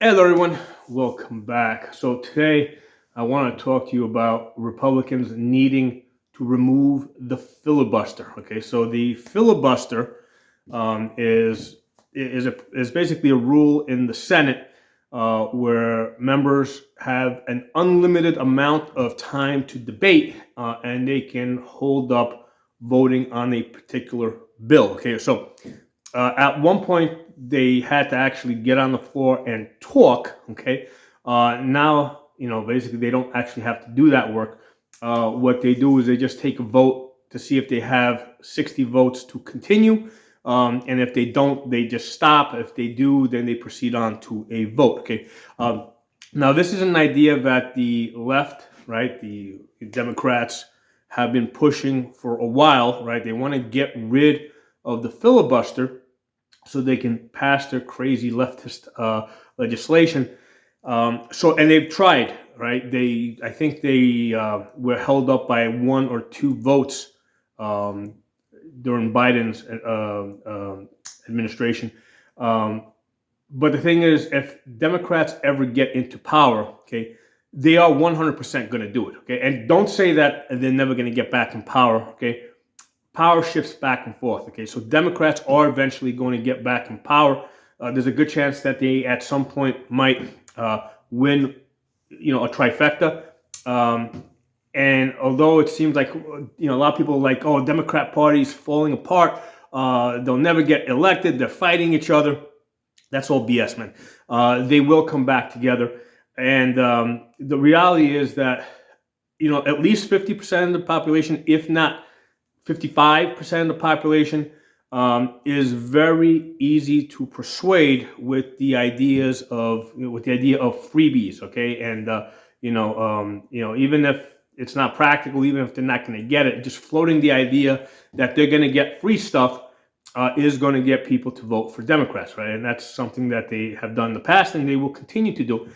Hello, everyone. Welcome back. So today I want to talk to you about Republicans needing to remove the filibuster. Okay, so the filibuster is basically a rule in the Senate where members have an unlimited amount of time to debate, and they can hold up voting on a particular bill. Okay, so at one point they had to actually get on the floor and talk. Okay, now basically they don't actually have to do that work. What they do is they just take a vote to see if they have 60 votes to continue, and if they don't, they just stop. If they do, then they proceed on to a vote. Okay. Now this is an idea that the left, right, the Democrats have been pushing for a while, right? They want to get rid of the filibuster so they can pass their crazy leftist legislation. And they've tried, right? I think they were held up by one or two votes um, during Biden's administration. Um, but the thing is, if Democrats ever get into power, okay, they are 100% going to do it, okay? And don't say that they're never going to get back in power, okay? Power shifts back and forth. Okay, so Democrats are eventually going to get back in power. There's a good chance that they, at some point, might win, a trifecta. And although it seems like a lot of people are like, oh, Democrat Party's falling apart. They'll never get elected. They're fighting each other. That's all BS, man. They will come back together. And the reality is that at least 50% of the population, if not 55% of the population, is very easy to persuade with the idea of freebies. Okay, and even if it's not practical, even if they're not going to get it, just floating the idea that they're going to get free stuff is going to get people to vote for Democrats, right? And that's something that they have done in the past, and they will continue to do.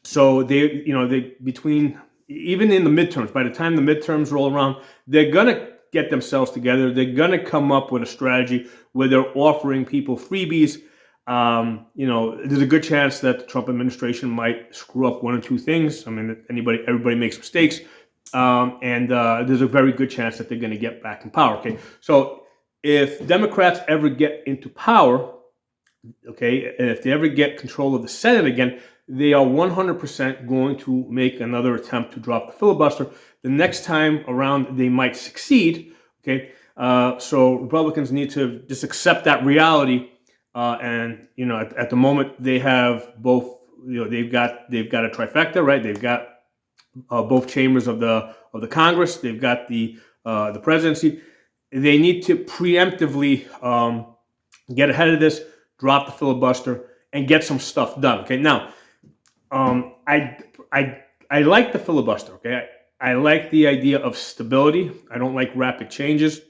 So they between even in the midterms, by the time the midterms roll around, they're going to get themselves together. They're going to come up with a strategy where they're offering people freebies. There's a good chance that the Trump administration might screw up one or two things. I mean, everybody makes mistakes. And there's a very good chance that they're going to get back in power. Okay. So if Democrats ever get into power, okay, and if they ever get control of the Senate again, they are 100% going to make another attempt to drop the filibuster. The next time around, they might succeed. Okay, so Republicans need to just accept that reality. And at the moment, they have both. They've got a trifecta, right? They've got both chambers of the Congress. They've got the presidency. They need to preemptively get ahead of this, drop the filibuster, and get some stuff done. Okay, now. I like the filibuster. Okay, I like the idea of stability. I don't like rapid changes.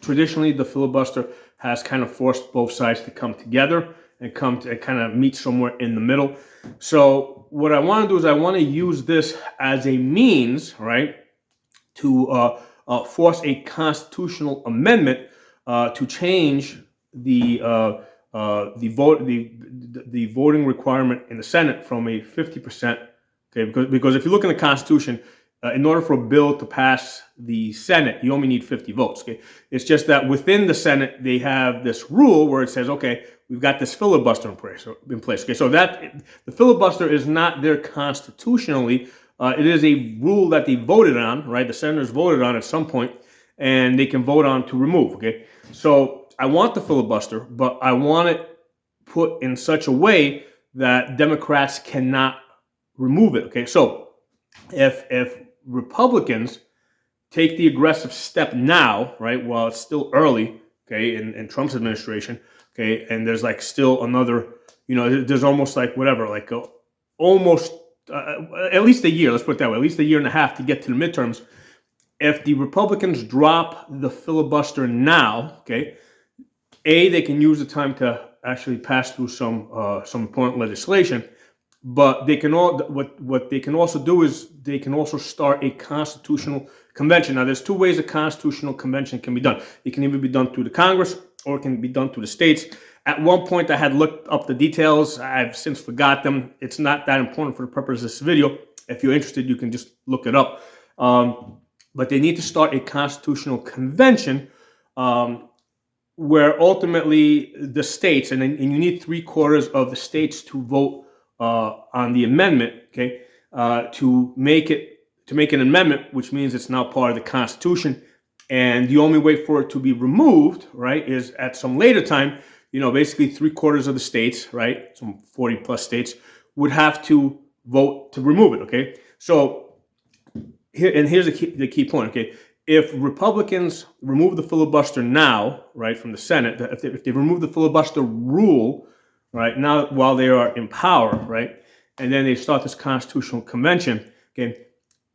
Traditionally, the filibuster has kind of forced both sides to come together and kind of meet somewhere in the middle. So what I want to do is I want to use this as a means, right, to force a constitutional amendment to change the voting requirement in the Senate from a 50%. Okay, because if you look in the Constitution, in order for a bill to pass the Senate, you only need 50 votes. Okay, it's just that within the Senate they have this rule where it says, okay, we've got this filibuster in place. Okay, so that the filibuster is not there constitutionally. It is a rule that they voted on, right? The senators voted on at some point, and they can vote on to remove. Okay, so I want the filibuster, but I want it put in such a way that Democrats cannot remove it. Okay, so if Republicans take the aggressive step now, right, while it's still early, okay, in Trump's administration, okay, and there's like still another, there's almost like whatever, like almost at least a year, let's put it that way, at least a year and a half to get to the midterms. If the Republicans drop the filibuster now, okay, they can use the time to actually pass through some important legislation, but they can what they can also do is they can also start a constitutional convention. Now, there's two ways a constitutional convention can be done. It can either be done through the Congress or it can be done through the states. At one point, I had looked up the details. I've since forgot them. It's not that important for the purpose of this video. If you're interested, you can just look it up. But they need to start a constitutional convention where ultimately the states, and you need 3/4 of the states to vote on the amendment, okay, to make an amendment, which means it's now part of the Constitution. And the only way for it to be removed, right, is at some later time. Basically 3/4 of the states, right, some 40 plus states, would have to vote to remove it, okay? So here's the key point, okay? If Republicans remove the filibuster now, right, from the Senate, if they remove the filibuster rule, right, now while they are in power, right, and then they start this constitutional convention, okay,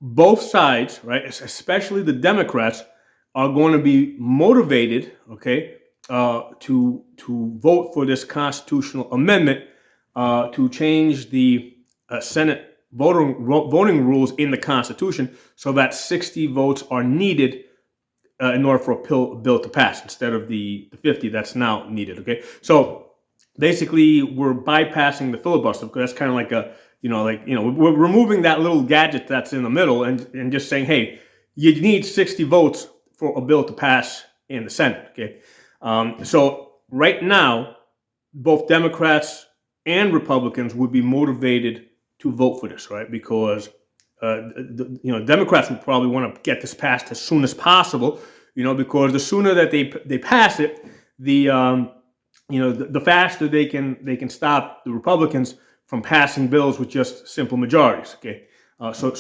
both sides, right, especially the Democrats, are going to be motivated, okay, to vote for this constitutional amendment to change the Senate voting rules in the Constitution so that 60 votes are needed in order for a bill to pass instead of the 50 that's now needed. Okay, so basically we're bypassing the filibuster because that's kind of like we're removing that little gadget that's in the middle and just saying, hey, you need 60 votes for a bill to pass in the Senate. Okay, so right now, both Democrats and Republicans would be motivated to vote for this, right? Because Democrats would probably want to get this passed as soon as possible, because the sooner that they pass it, the faster they can stop the Republicans from passing bills with just simple majorities. Okay, so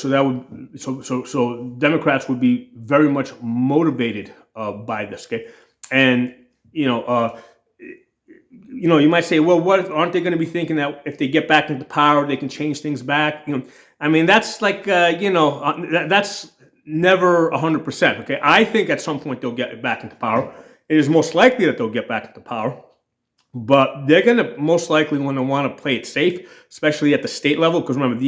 Democrats would be very much motivated by this. Okay, and you might say, well, what aren't they going to be thinking that if they get back into power, they can change things back? I mean, that's like, that's never 100%. Okay, I think at some point they'll get back into power. It is most likely that they'll get back into power, but they're going to most likely want to play it safe, especially at the state level, because remember,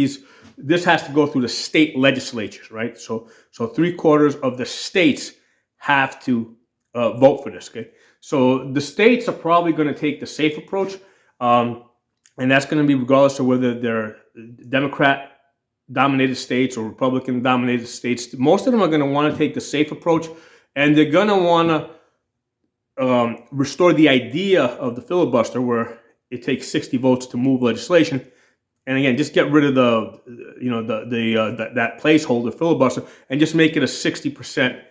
this has to go through the state legislatures, right? So 3/4 of the states have to vote for this. Okay, so the states are probably going to take the safe approach, and that's going to be regardless of whether they're Democrat-dominated states or Republican-dominated states. Most of them are going to want to take the safe approach, and they're going to want to restore the idea of the filibuster, where it takes 60 votes to move legislation. And again, just get rid of that placeholder filibuster and just make it a 60%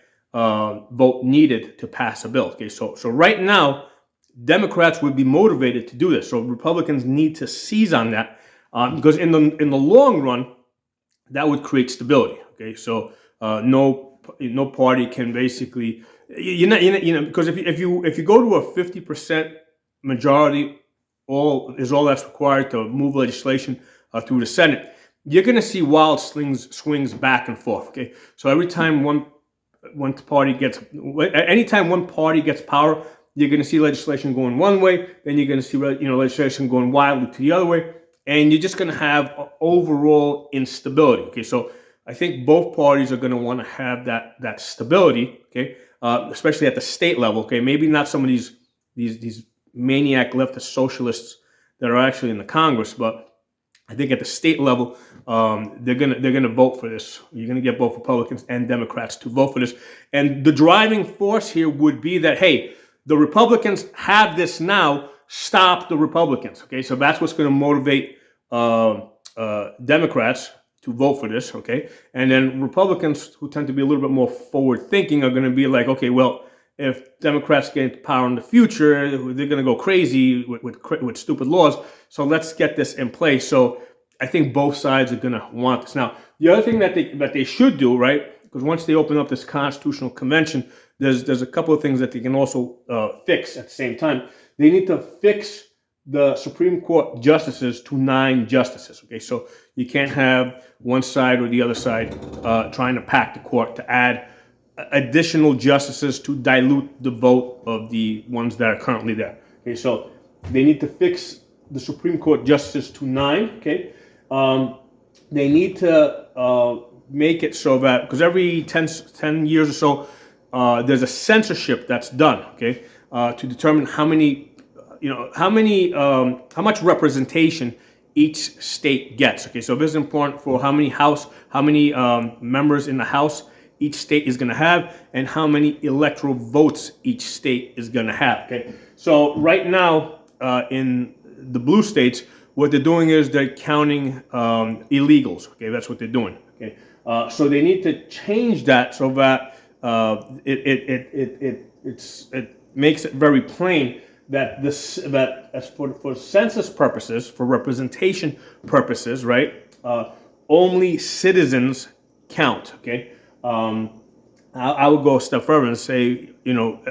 vote needed to pass a bill. Okay, so right now, Democrats would be motivated to do this. So Republicans need to seize on that because in the long run, that would create stability. Okay, so no party can basically because if you go to a 50% majority, all that's required to move legislation through the Senate, you're going to see wild swings back and forth. Okay, so anytime one party gets power, you're going to see legislation going one way, then you're going to see legislation going wildly to the other way, and you're just going to have overall instability. Okay, so I think both parties are going to want to have that stability. Okay, especially at the state level. Okay, maybe not some of these maniac leftist socialists that are actually in the Congress, but I think at the state level, they're gonna vote for this. You're gonna get both Republicans and Democrats to vote for this, and the driving force here would be that, hey, the Republicans have this now. Stop the Republicans. Okay, so that's what's going to motivate Democrats to vote for this. Okay, and then Republicans, who tend to be a little bit more forward thinking, are going to be like, okay, well, if Democrats get into power in the future, they're going to go crazy with stupid laws. So let's get this in place. So I think both sides are going to want this. Now, the other thing that they should do, right, because once they open up this constitutional convention, there's a couple of things that they can also fix at the same time. They need to fix the Supreme Court justices to 9 justices. Okay, so you can't have one side or the other side trying to pack the court to add additional justices to dilute the vote of the ones that are currently there. Okay, so they need to fix the Supreme Court justices to 9. Okay, they need to make it so that, because every 10 years or so, there's a censorship that's done. Okay, to determine how many how much representation each state gets. Okay, so this is important for how many members in the House each state is going to have, and how many electoral votes each state is going to have. Okay, so right now in the blue states, what they're doing is they're counting illegals. Okay, that's what they're doing. Okay, so they need to change that so that it makes it very plain that as for census purposes, for representation purposes, right? Only citizens count. Okay. I would go a step further and say,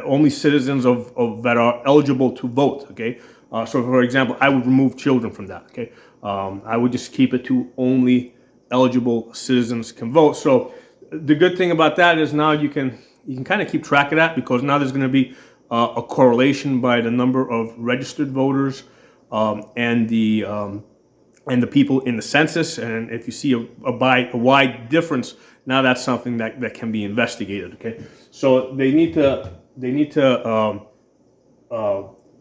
only citizens of that are eligible to vote. Okay. So, for example, I would remove children from that. Okay. I would just keep it to only eligible citizens can vote. So, the good thing about that is now you can kind of keep track of that, because now there's going to be a correlation by the number of registered voters and the people in the census. And if you see a wide difference, now that's something that can be investigated. Okay, so they need to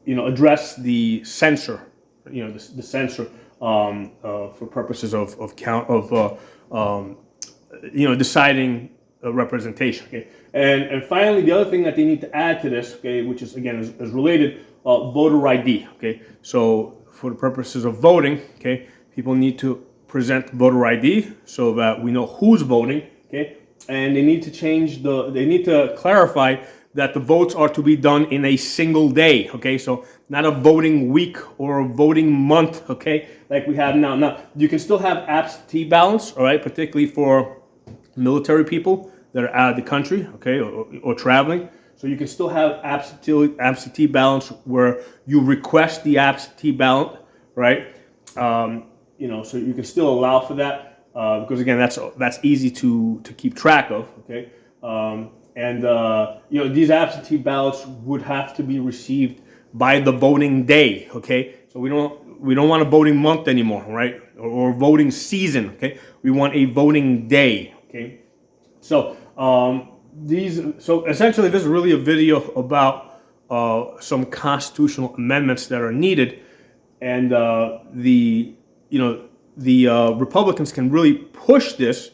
address the censor, the censor for purposes of deciding representation. Okay, and finally, the other thing that they need to add to this, okay, which is again is related, voter ID. Okay, so for the purposes of voting, okay, people need to present voter ID so that we know who's voting. Okay, and they need to clarify that the votes are to be done in a single day. Okay, so not a voting week or a voting month. Okay, like we have now. Now you can still have absentee ballots, all right, particularly for military people that are out of the country, okay, or traveling. So you can still have absentee ballots where you request the absentee ballot, right? So you can still allow for that because again, that's easy to keep track of, okay? These absentee ballots would have to be received by the voting day, okay? So we don't want a voting month anymore, right? Or voting season, okay? We want a voting day, okay? So essentially, this is really a video about some constitutional amendments that are needed, and the Republicans can really push this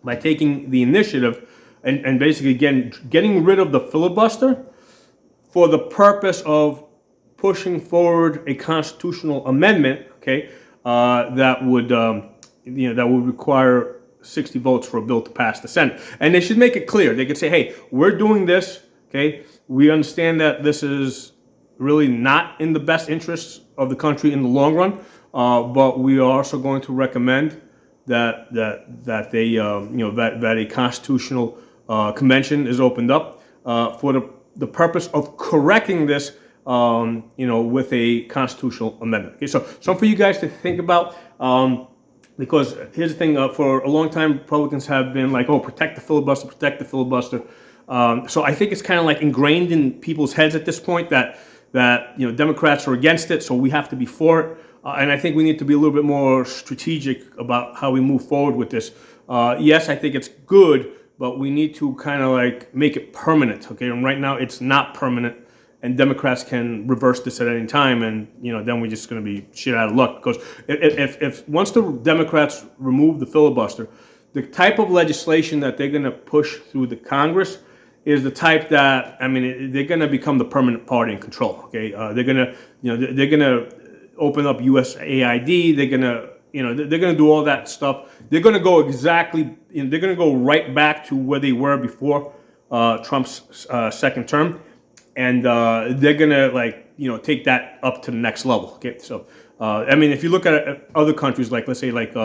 by taking the initiative and basically getting rid of the filibuster for the purpose of pushing forward a constitutional amendment, okay, that would require 60 votes for a bill to pass the Senate. And they should make it clear. They could say, hey, we're doing this, okay? We understand that this is really not in the best interests of the country in the long run, but we are also going to recommend that a constitutional convention is opened up for the purpose of correcting this, with a constitutional amendment. Okay, so something for you guys to think about. Because here's the thing, for a long time, Republicans have been like, oh, protect the filibuster, protect the filibuster. So I think it's kind of like ingrained in people's heads at this point that Democrats are against it, so we have to be for it. And I think we need to be a little bit more strategic about how we move forward with this. Yes, I think it's good, but we need to kind of like make it permanent, okay? And right now it's not permanent. And Democrats can reverse this at any time, and then we're just going to be shit out of luck. Because if once the Democrats remove the filibuster, the type of legislation that they're going to push through the Congress is the type that they're going to become the permanent party in control. Okay, they're going to open up USAID. They're going to do all that stuff. They're going to go they're going to go right back to where they were before Trump's second term. And they're gonna take that up to the next level. Okay, so if you look at other countries, like let's say like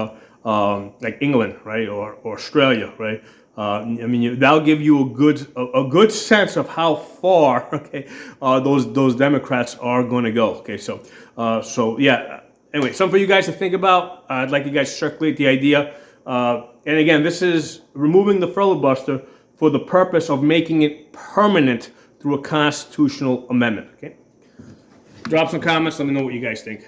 England, right, or Australia, right, that'll give you a good sense of how far, okay, those Democrats are going to go. Okay, so yeah. Anyway, something for you guys to think about. I'd like you guys to circulate the idea. And again, this is removing the filibuster for the purpose of making it permanent through a constitutional amendment. Okay, drop some comments. Let me know what you guys think.